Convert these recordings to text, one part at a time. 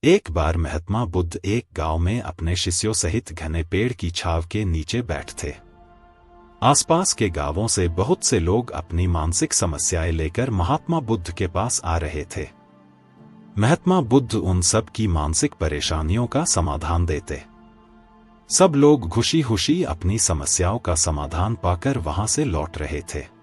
एक बार महात्मा बुद्ध एक गांव में अपने शिष्यों सहित घने पेड़ की छांव के नीचे बैठे थे। आसपास के गांवों से बहुत से लोग अपनी मानसिक समस्याएं लेकर महात्मा बुद्ध के पास आ रहे थे। महात्मा बुद्ध उन सब की मानसिक परेशानियों का समाधान देते। सब लोग खुशी खुशी अपनी समस्याओं का समाधान पाकर वहां से लौट रहे थे।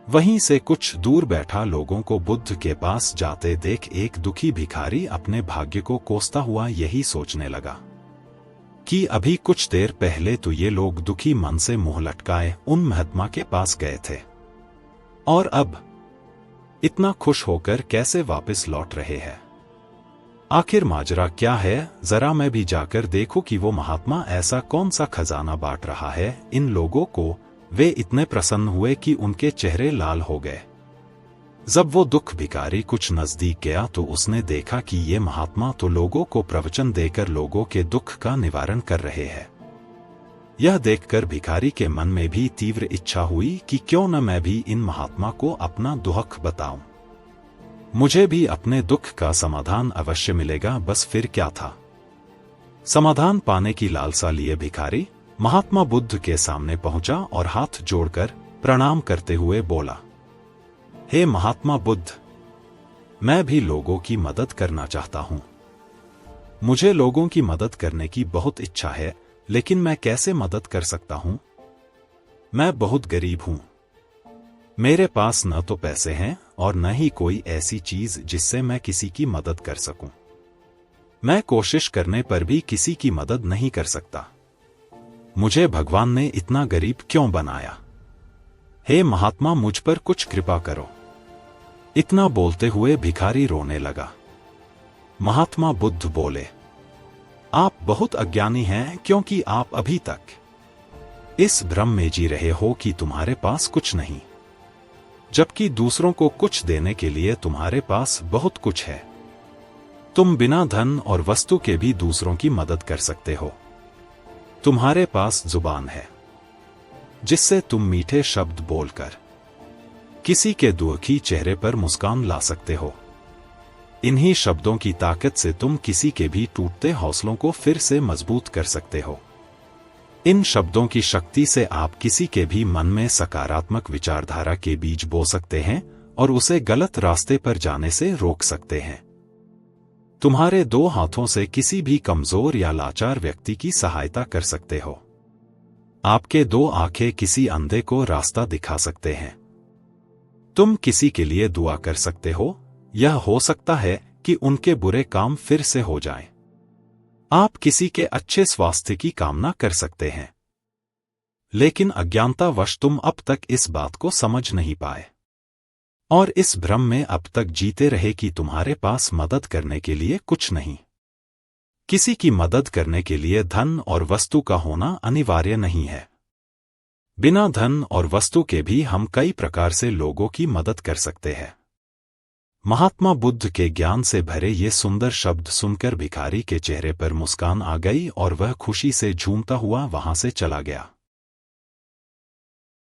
वहीं से कुछ दूर बैठा लोगों को बुद्ध के पास जाते देख एक दुखी भिखारी अपने भाग्य को कोसता हुआ यही सोचने लगा कि अभी कुछ देर पहले तो ये लोग दुखी मन से मुंह लटकाए उन महात्मा के पास गए थे, और अब इतना खुश होकर कैसे वापस लौट रहे हैं। आखिर माजरा क्या है? जरा मैं भी जाकर देखूं कि वो महात्मा ऐसा कौन सा खजाना बांट रहा है इन लोगों को। वे इतने प्रसन्न हुए कि उनके चेहरे लाल हो गए। जब वो दुख भिखारी कुछ नजदीक गया तो उसने देखा कि ये महात्मा तो लोगों को प्रवचन देकर लोगों के दुख का निवारण कर रहे हैं। यह देखकर भिखारी के मन में भी तीव्र इच्छा हुई कि क्यों न मैं भी इन महात्मा को अपना दुख बताऊं। मुझे भी अपने दुख का समाधान अवश्य मिलेगा। बस फिर क्या था, समाधान पाने की लालसा लिए भिखारी महात्मा बुद्ध के सामने पहुंचा और हाथ जोड़कर प्रणाम करते हुए बोला, हे महात्मा बुद्ध, मैं भी लोगों की मदद करना चाहता हूं। मुझे लोगों की मदद करने की बहुत इच्छा है, लेकिन मैं कैसे मदद कर सकता हूं? मैं बहुत गरीब हूं। मेरे पास न तो पैसे हैं और न ही कोई ऐसी चीज जिससे मैं किसी की मदद कर सकूं। मैं कोशिश करने पर भी किसी की मदद नहीं कर सकता। मुझे भगवान ने इतना गरीब क्यों बनाया? हे महात्मा, मुझ पर कुछ कृपा करो। इतना बोलते हुए भिखारी रोने लगा। महात्मा बुद्ध बोले, आप बहुत अज्ञानी हैं, क्योंकि आप अभी तक इस भ्रम में जी रहे हो कि तुम्हारे पास कुछ नहीं, जबकि दूसरों को कुछ देने के लिए तुम्हारे पास बहुत कुछ है। तुम बिना धन और वस्तु के भी दूसरों की मदद कर सकते हो। तुम्हारे पास जुबान है जिससे तुम मीठे शब्द बोलकर किसी के दुखी चेहरे पर मुस्कान ला सकते हो। इन्हीं शब्दों की ताकत से तुम किसी के भी टूटते हौसलों को फिर से मजबूत कर सकते हो। इन शब्दों की शक्ति से आप किसी के भी मन में सकारात्मक विचारधारा के बीज बो सकते हैं और उसे गलत रास्ते पर जाने से रोक सकते हैं। तुम्हारे दो हाथों से किसी भी कमजोर या लाचार व्यक्ति की सहायता कर सकते हो। आपके दो आंखें किसी अंधे को रास्ता दिखा सकते हैं। तुम किसी के लिए दुआ कर सकते हो। यह हो सकता है कि उनके बुरे काम फिर से हो जाएं। आप किसी के अच्छे स्वास्थ्य की कामना कर सकते हैं, लेकिन अज्ञानतावश तुम अब तक इस बात को समझ नहीं पाए और इस भ्रम में अब तक जीते रहे कि तुम्हारे पास मदद करने के लिए कुछ नहीं। किसी की मदद करने के लिए धन और वस्तु का होना अनिवार्य नहीं है। बिना धन और वस्तु के भी हम कई प्रकार से लोगों की मदद कर सकते हैं। महात्मा बुद्ध के ज्ञान से भरे ये सुंदर शब्द सुनकर भिखारी के चेहरे पर मुस्कान आ गई और वह खुशी से झूमता हुआ वहां से चला गया।